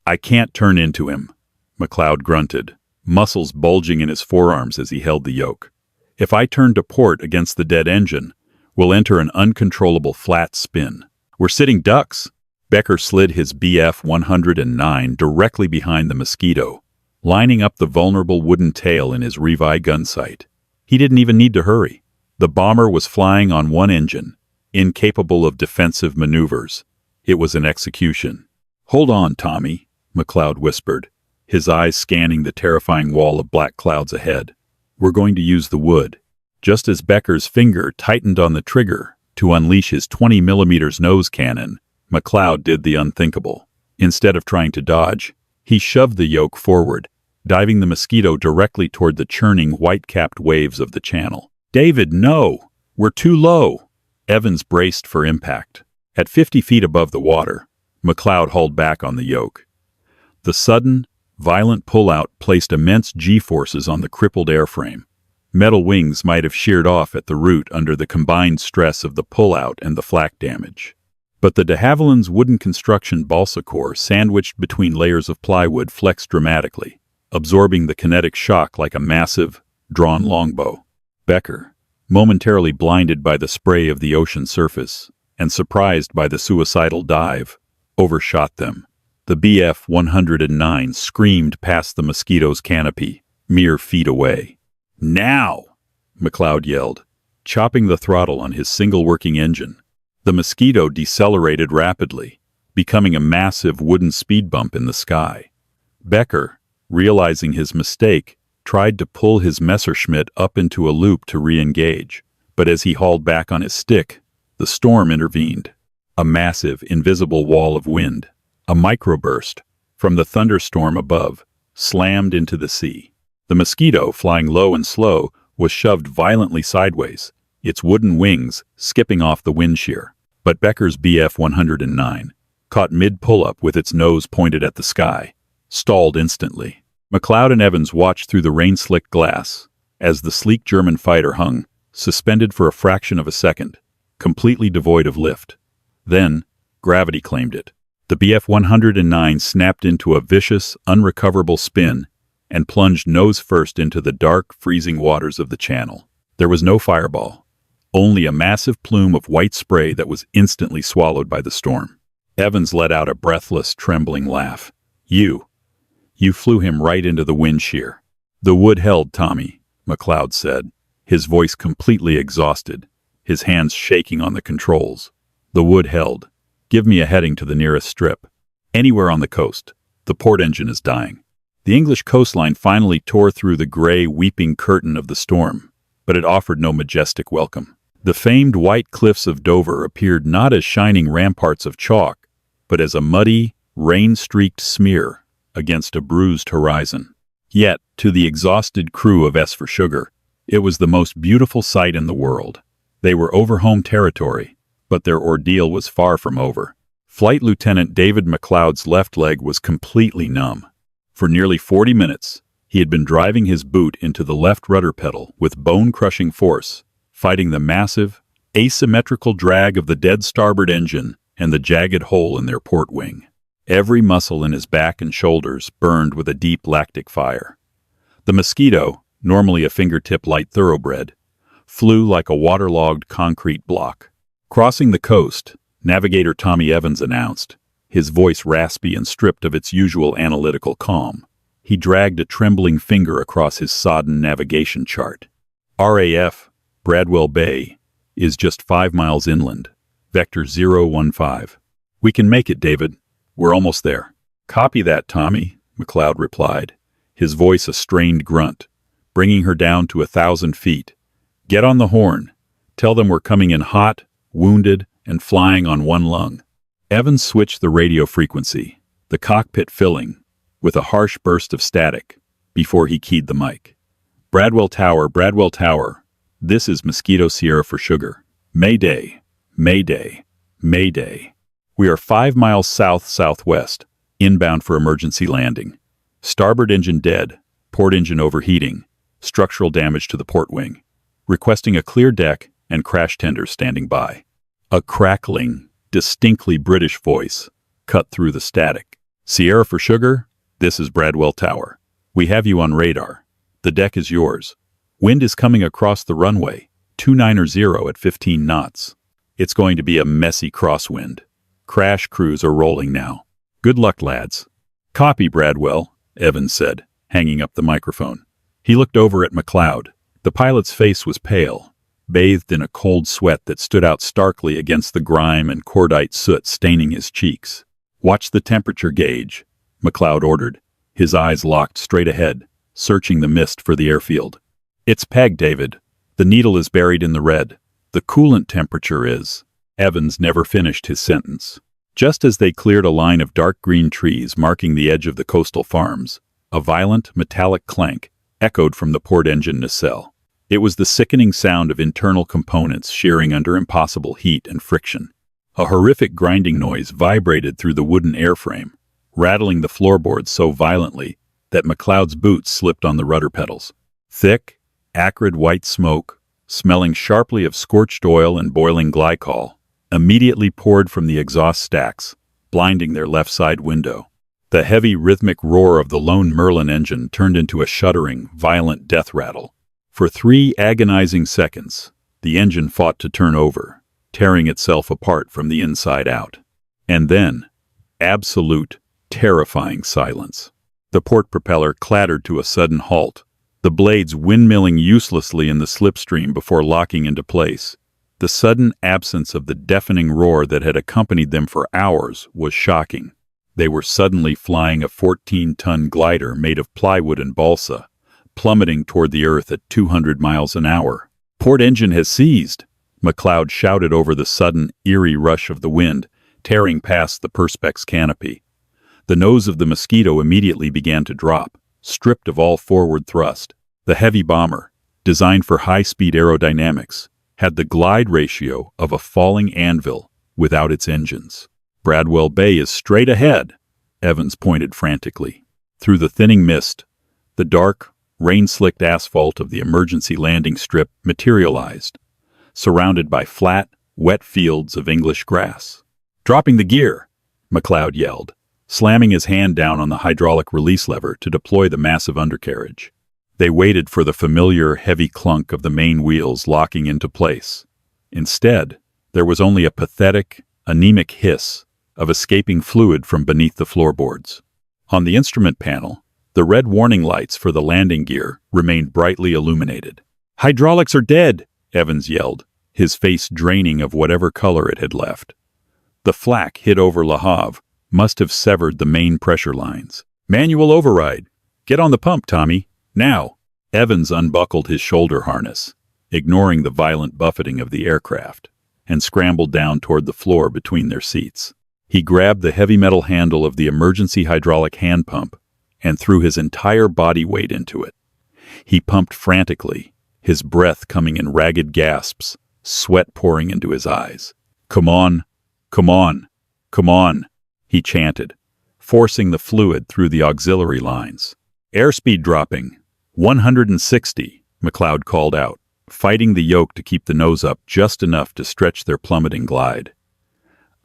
Speaker 1: "I can't turn into him," McLeod grunted, muscles bulging in his forearms as he held the yoke. "If I turn to port against the dead engine, we'll enter an uncontrollable flat spin. We're sitting ducks." Becker slid his Bf 109 directly behind the Mosquito, lining up the vulnerable wooden tail in his Revi gun sight. He didn't even need to hurry. The bomber was flying on one engine, incapable of defensive maneuvers. It was an execution. "Hold on, Tommy," McLeod whispered, his eyes scanning the terrifying wall of black clouds ahead. "We're going to use the wood." Just as Becker's finger tightened on the trigger to unleash his 20mm nose cannon, McLeod did the unthinkable. Instead of trying to dodge, he shoved the yoke forward, diving the Mosquito directly toward the churning white-capped waves of the channel. "David, no! We're too low!" Evans braced for impact. At 50 feet above the water, McLeod hauled back on the yoke. The sudden, Violent pullout placed immense G-forces on the crippled airframe. Metal wings might have sheared off at the root under the combined stress of the pullout and the flak damage. But the de Havilland's wooden construction balsa core sandwiched between layers of plywood flexed dramatically, absorbing the kinetic shock like a massive, drawn longbow. Becker, momentarily blinded by the spray of the ocean surface and surprised by the suicidal dive, overshot them. The BF-109 screamed past the Mosquito's canopy, mere feet away. "Now!" McLeod yelled, chopping the throttle on his single working engine. The Mosquito decelerated rapidly, becoming a massive wooden speed bump in the sky. Becker, realizing his mistake, tried to pull his Messerschmitt up into a loop to re-engage, but as he hauled back on his stick, the storm intervened. A massive, invisible wall of wind, a microburst, from the thunderstorm above, slammed into the sea. The Mosquito, flying low and slow, was shoved violently sideways, its wooden wings skipping off the wind shear. But Becker's BF-109, caught mid-pull-up with its nose pointed at the sky, stalled instantly. McLeod and Evans watched through the rain-slicked glass as the sleek German fighter hung, suspended for a fraction of a second, completely devoid of lift. Then, gravity claimed it. The BF-109 snapped into a vicious, unrecoverable spin and plunged nose first into the dark, freezing waters of the channel. There was no fireball, only a massive plume of white spray that was instantly swallowed by the storm. Evans let out a breathless, trembling laugh. You flew him right into the wind shear." "The wood held, Tommy," McLeod said, his voice completely exhausted, his hands shaking on the controls. "The wood held. Give me a heading to the nearest strip. Anywhere on the coast. The port engine is dying." The English coastline finally tore through the gray, weeping curtain of the storm, but it offered no majestic welcome. The famed white cliffs of Dover appeared not as shining ramparts of chalk, but as a muddy, rain-streaked smear against a bruised horizon. Yet, to the exhausted crew of S for Sugar, it was the most beautiful sight in the world. They were over home territory, but their ordeal was far from over. Flight Lieutenant David McLeod's left leg was completely numb. For nearly 40 minutes, he had been driving his boot into the left rudder pedal with bone-crushing force, fighting the massive, asymmetrical drag of the dead starboard engine and the jagged hole in their port wing. Every muscle in his back and shoulders burned with a deep lactic fire. The Mosquito, normally a fingertip light thoroughbred, flew like a waterlogged concrete block. Crossing the coast, Navigator Tommy Evans announced, his voice raspy and stripped of its usual analytical calm. He dragged a trembling finger across his sodden navigation chart. "RAF, Bradwell Bay, is just 5 miles inland. Vector 015. We can make it, David. We're almost there." "Copy that, Tommy," McLeod replied, his voice a strained grunt, bringing her down to 1,000 feet. "Get on the horn. Tell them we're coming in hot, wounded, and flying on one lung." Evans switched the radio frequency, the cockpit filling, with a harsh burst of static, before he keyed the mic. Bradwell Tower, this is Mosquito Sierra for Sugar. Mayday, Mayday, Mayday. We are 5 miles south-southwest, inbound for emergency landing. Starboard engine dead, port engine overheating, structural damage to the port wing. Requesting a clear deck and crash tenders standing by." A crackling, distinctly British voice cut through the static. "Sierra for Sugar, this is Bradwell Tower. We have you on radar. The deck is yours. Wind is coming across the runway, 290 at 15 knots. It's going to be a messy crosswind. Crash crews are rolling now. Good luck, lads." "Copy, Bradwell," Evans said, hanging up the microphone. He looked over at McLeod. The pilot's face was pale, bathed in a cold sweat that stood out starkly against the grime and cordite soot staining his cheeks. "Watch the temperature gauge," McLeod ordered, his eyes locked straight ahead, searching the mist for the airfield. "It's pegged, David. The needle is buried in the red. The coolant temperature is—" Evans never finished his sentence. Just as they cleared a line of dark green trees marking the edge of the coastal farms, a violent, metallic clank echoed from the port engine nacelle. It was the sickening sound of internal components shearing under impossible heat and friction. A horrific grinding noise vibrated through the wooden airframe, rattling the floorboards so violently that McLeod's boots slipped on the rudder pedals. Thick, acrid white smoke, smelling sharply of scorched oil and boiling glycol, immediately poured from the exhaust stacks, blinding their left side window. The heavy rhythmic roar of the lone Merlin engine turned into a shuddering, violent death rattle. For 3 agonizing seconds, the engine fought to turn over, tearing itself apart from the inside out. And then, absolute, terrifying silence. The port propeller clattered to a sudden halt, the blades windmilling uselessly in the slipstream before locking into place. The sudden absence of the deafening roar that had accompanied them for hours was shocking. They were suddenly flying a 14-ton glider made of plywood and balsa, plummeting toward the earth at 200 miles an hour. "Port engine has seized," McLeod shouted over the sudden, eerie rush of the wind, tearing past the Perspex canopy. The nose of the Mosquito immediately began to drop, stripped of all forward thrust. The heavy bomber, designed for high-speed aerodynamics, had the glide ratio of a falling anvil without its engines. "Bradwell Bay is straight ahead," Evans pointed frantically. Through the thinning mist, the dark, rain-slicked asphalt of the emergency landing strip materialized, surrounded by flat, wet fields of English grass. "Dropping the gear," McLeod yelled, slamming his hand down on the hydraulic release lever to deploy the massive undercarriage. They waited for the familiar, heavy clunk of the main wheels locking into place. Instead, there was only a pathetic, anemic hiss of escaping fluid from beneath the floorboards. On the instrument panel, the red warning lights for the landing gear remained brightly illuminated. "Hydraulics are dead," Evans yelled, his face draining of whatever color it had left. The flak hit over Le Havre must have severed the main pressure lines. "Manual override. Get on the pump, Tommy. Now." Evans unbuckled his shoulder harness, ignoring the violent buffeting of the aircraft, and scrambled down toward the floor between their seats. He grabbed the heavy metal handle of the emergency hydraulic hand pump and threw his entire body weight into it. He pumped frantically, his breath coming in ragged gasps, sweat pouring into his eyes. "Come on, come on, come on," he chanted, forcing the fluid through the auxiliary lines. "Airspeed dropping. 160, McLeod called out, fighting the yoke to keep the nose up just enough to stretch their plummeting glide.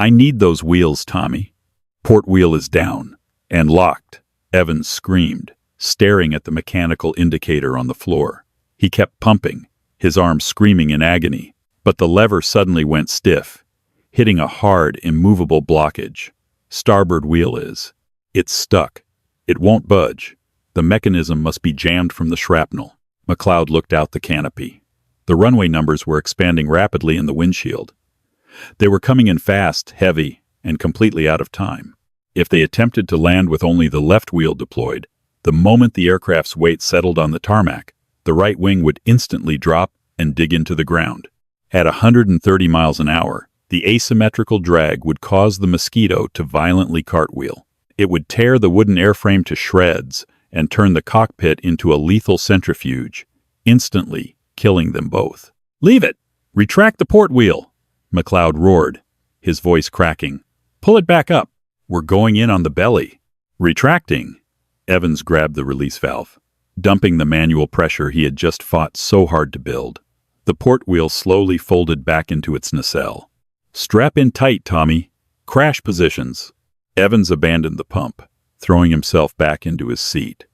Speaker 1: "I need those wheels, Tommy." "Port wheel is down and locked," Evans screamed, staring at the mechanical indicator on the floor. He kept pumping, his arms screaming in agony, but the lever suddenly went stiff, hitting a hard, immovable blockage. "Starboard wheel is. It's stuck. It won't budge. The mechanism must be jammed from the shrapnel." McLeod looked out the canopy. The runway numbers were expanding rapidly in the windshield. They were coming in fast, heavy, and completely out of time. If they attempted to land with only the left wheel deployed, the moment the aircraft's weight settled on the tarmac, the right wing would instantly drop and dig into the ground. At 130 miles an hour, the asymmetrical drag would cause the Mosquito to violently cartwheel. It would tear the wooden airframe to shreds and turn the cockpit into a lethal centrifuge, instantly killing them both. "Leave it! Retract the port wheel!" McLeod roared, his voice cracking. "Pull it back up! We're going in on the belly." "Retracting!" Evans grabbed the release valve, dumping the manual pressure he had just fought so hard to build. The port wheel slowly folded back into its nacelle. "Strap in tight, Tommy. Crash positions." Evans abandoned the pump, throwing himself back into his seat.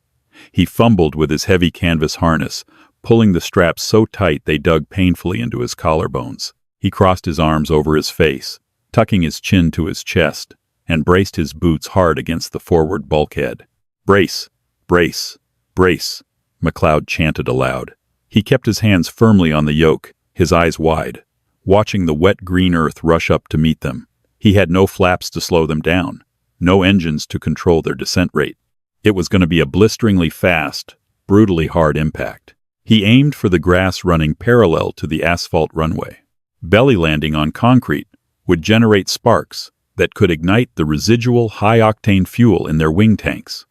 Speaker 1: He fumbled with his heavy canvas harness, pulling the straps so tight they dug painfully into his collarbones. He crossed his arms over his face, tucking his chin to his chest, and braced his boots hard against the forward bulkhead. "Brace, brace, brace," McLeod chanted aloud. He kept his hands firmly on the yoke, his eyes wide, watching the wet green earth rush up to meet them. He had no flaps to slow them down, no engines to control their descent rate. It was going to be a blisteringly fast, brutally hard impact. He aimed for the grass running parallel to the asphalt runway. Belly landing on concrete would generate sparks that could ignite the residual high-octane fuel in their wing tanks.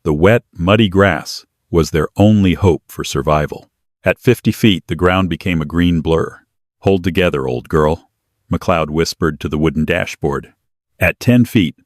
Speaker 1: The wet, muddy grass was their only hope for survival. At 50 feet, the ground became a green blur. "Hold together, old girl," McLeod whispered to the wooden dashboard. At 10 feet,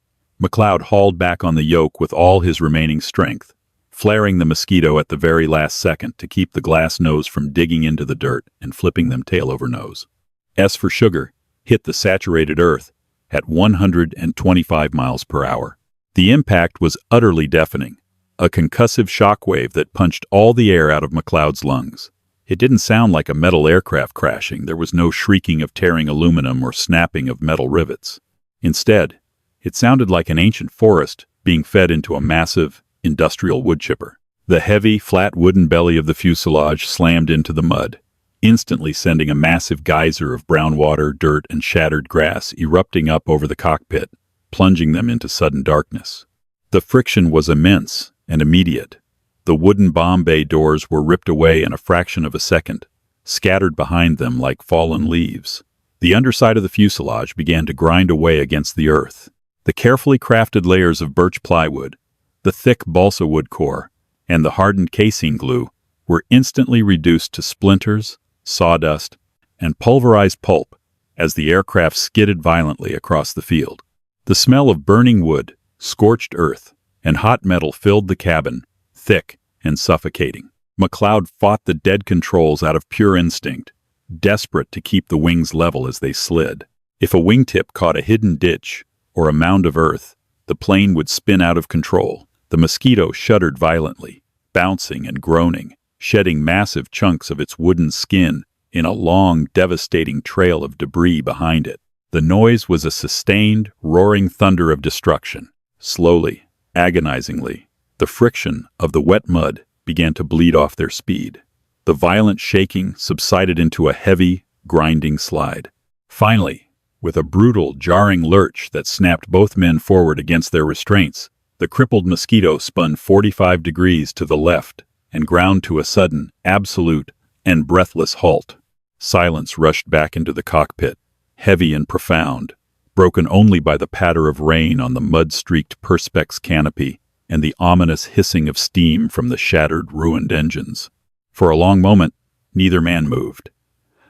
Speaker 1: McLeod hauled back on the yoke with all his remaining strength, flaring the Mosquito at the very last second to keep the glass nose from digging into the dirt and flipping them tail over nose. S for Sugar hit the saturated earth at 125 miles per hour. The impact was utterly deafening, a concussive shockwave that punched all the air out of McLeod's lungs. It didn't sound like a metal aircraft crashing. There was no shrieking of tearing aluminum or snapping of metal rivets. Instead, it sounded like an ancient forest being fed into a massive, industrial wood chipper. The heavy, flat wooden belly of the fuselage slammed into the mud, instantly sending a massive geyser of brown water, dirt, and shattered grass erupting up over the cockpit, plunging them into sudden darkness. The friction was immense and immediate. The wooden bomb bay doors were ripped away in a fraction of a second, scattered behind them like fallen leaves. The underside of the fuselage began to grind away against the earth. The carefully crafted layers of birch plywood, the thick balsa wood core, and the hardened casing glue were instantly reduced to splinters, sawdust, and pulverized pulp as the aircraft skidded violently across the field. The smell of burning wood, scorched earth, and hot metal filled the cabin, thick and suffocating. McLeod fought the dead controls out of pure instinct, desperate to keep the wings level as they slid. If a wingtip caught a hidden ditch or a mound of earth, the plane would spin out of control. The Mosquito shuddered violently, bouncing and groaning, shedding massive chunks of its wooden skin in a long, devastating trail of debris behind it. The noise was a sustained, roaring thunder of destruction. Slowly, agonizingly, the friction of the wet mud began to bleed off their speed. The violent shaking subsided into a heavy, grinding slide. Finally, with a brutal, jarring lurch that snapped both men forward against their restraints, the crippled Mosquito spun 45 degrees to the left and ground to a sudden, absolute, and breathless halt. Silence rushed back into the cockpit, heavy and profound, broken only by the patter of rain on the mud-streaked Perspex canopy and the ominous hissing of steam from the shattered, ruined engines. For a long moment, neither man moved.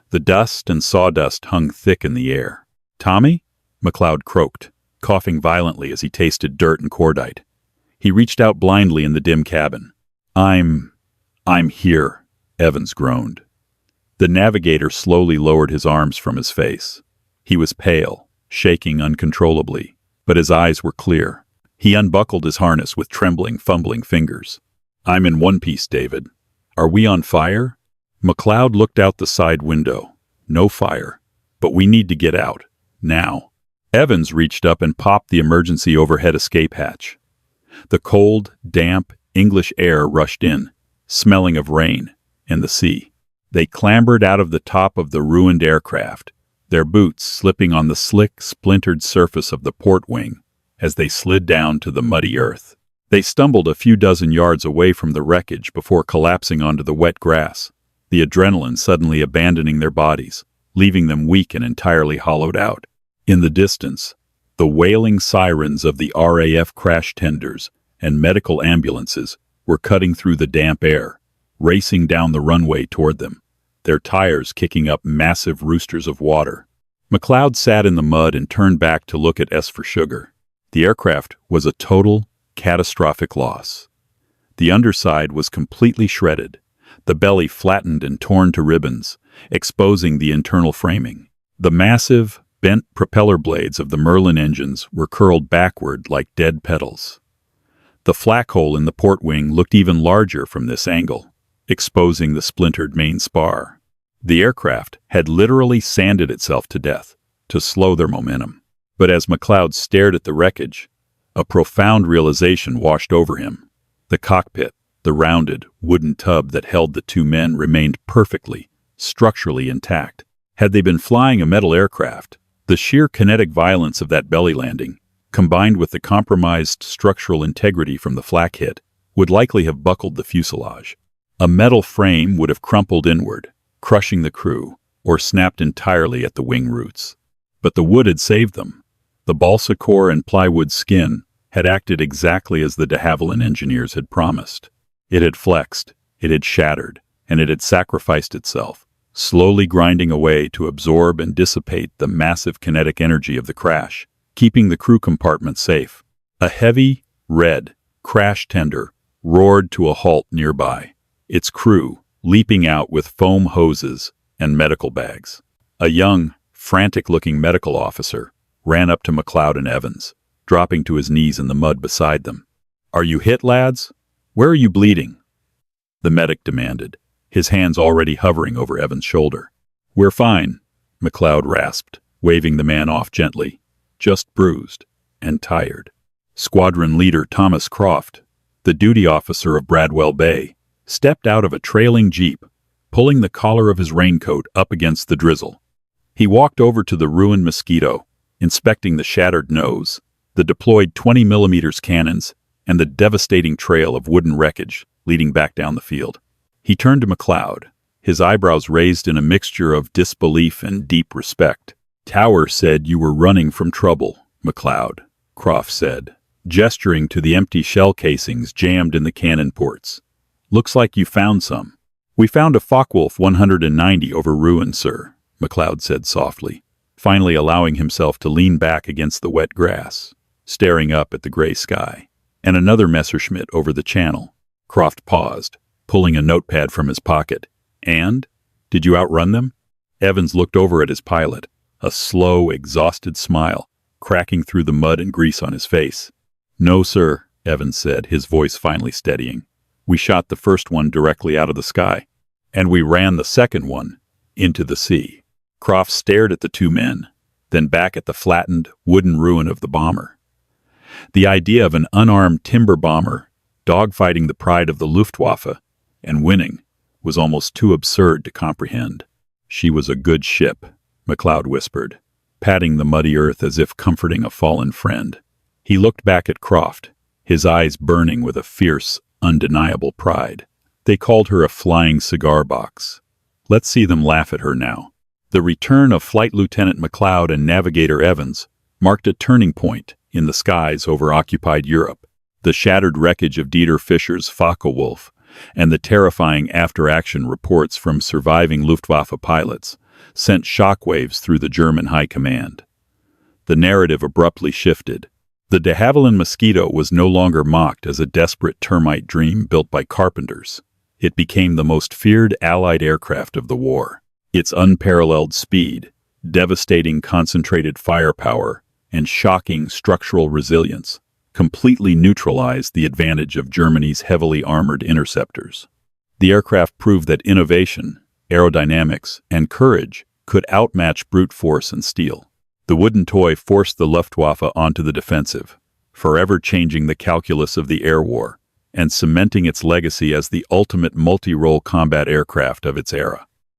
Speaker 1: The dust and sawdust hung thick in the air. "Tommy?" McLeod croaked, coughing violently as he tasted dirt and cordite. He reached out blindly in the dim cabin. I'm here," Evans groaned. The navigator slowly lowered his arms from his face. He was pale, shaking uncontrollably, but his eyes were clear. He unbuckled his harness with trembling, fumbling fingers. "I'm in one piece, David. Are we on fire?" McLeod looked out the side window. "No fire, but we need to get out, now." Evans reached up and popped the emergency overhead escape hatch. The cold, damp, English air rushed in, smelling of rain and the sea. They clambered out of the top of the ruined aircraft, their boots slipping on the slick, splintered surface of the port wing as they slid down to the muddy earth. They stumbled a few dozen yards away from the wreckage before collapsing onto the wet grass, the adrenaline suddenly abandoning their bodies, leaving them weak and entirely hollowed out. In the distance, the wailing sirens of the RAF crash tenders and medical ambulances were cutting through the damp air, racing down the runway toward them, their tires kicking up massive roosters of water. McLeod sat in the mud and turned back to look at S for Sugar. The aircraft was a total, catastrophic loss. The underside was completely shredded, the belly flattened and torn to ribbons, exposing the internal framing. The massive, bent propeller blades of the Merlin engines were curled backward like dead petals. The flak hole in the port wing looked even larger from this angle, exposing the splintered main spar. The aircraft had literally sanded itself to death to slow their momentum. But as McLeod stared at the wreckage, a profound realization washed over him. The cockpit, the rounded, wooden tub that held the two men, remained perfectly, structurally intact. Had they been flying a metal aircraft, the sheer kinetic violence of that belly landing, combined with the compromised structural integrity from the flak hit, would likely have buckled the fuselage. A metal frame would have crumpled inward, crushing the crew, or snapped entirely at the wing roots. But the wood had saved them. The balsa core and plywood skin had acted exactly as the de Havilland engineers had promised. It had flexed, it had shattered, and it had sacrificed itself, slowly grinding away to absorb and dissipate the massive kinetic energy of the crash, keeping the crew compartment safe. A heavy, red, crash tender roared to a halt nearby, its crew leaping out with foam hoses and medical bags. A young, frantic-looking medical officer ran up to McLeod and Evans, dropping to his knees in the mud beside them. "Are you hit, lads? Where are you bleeding?" the medic demanded, his hands already hovering over Evans' shoulder. "We're fine," McLeod rasped, waving the man off gently. "Just bruised and tired." Squadron leader Thomas Croft, the duty officer of Bradwell Bay, stepped out of a trailing jeep, pulling the collar of his raincoat up against the drizzle. He walked over to the ruined Mosquito, inspecting the shattered nose, the deployed 20mm cannons, and the devastating trail of wooden wreckage leading back down the field. He turned to McLeod, his eyebrows raised in a mixture of disbelief and deep respect. "Tower said you were running from trouble, McLeod," Croft said, gesturing to the empty shell casings jammed in the cannon ports. "Looks like you found some." "We found a Focke-Wulf 190 over ruin, sir," McLeod said softly, finally allowing himself to lean back against the wet grass, staring up at the gray sky. "And another Messerschmitt over the channel." Croft paused, pulling a notepad from his pocket. "And? Did you outrun them?" Evans looked over at his pilot, a slow, exhausted smile cracking through the mud and grease on his face. "No, sir," Evans said, his voice finally steadying. "We shot the first one directly out of the sky, and we ran the second one into the sea." Croft stared at the two men, then back at the flattened, wooden ruin of the bomber. The idea of an unarmed timber bomber dogfighting the pride of the Luftwaffe and winning was almost too absurd to comprehend. "She was a good ship," McLeod whispered, patting the muddy earth as if comforting a fallen friend. He looked back at Croft, his eyes burning with a fierce, undeniable pride. "They called her a flying cigar box. Let's see them laugh at her now." The return of Flight Lieutenant McLeod and Navigator Evans marked a turning point in the skies over occupied Europe. The shattered wreckage of Dieter Fischer's Focke-Wulf and the terrifying after-action reports from surviving Luftwaffe pilots sent shockwaves through the German high command. The narrative abruptly shifted. The de Havilland Mosquito was no longer mocked as a desperate termite dream built by carpenters. It became the most feared Allied aircraft of the war. Its unparalleled speed, devastating concentrated firepower, and shocking structural resilience completely neutralized the advantage of Germany's heavily armored interceptors. The aircraft proved that innovation, aerodynamics, and courage could outmatch brute force and steel. The wooden toy forced the Luftwaffe onto the defensive, forever changing the calculus of the air war and cementing its legacy as the ultimate multi-role combat aircraft of its era.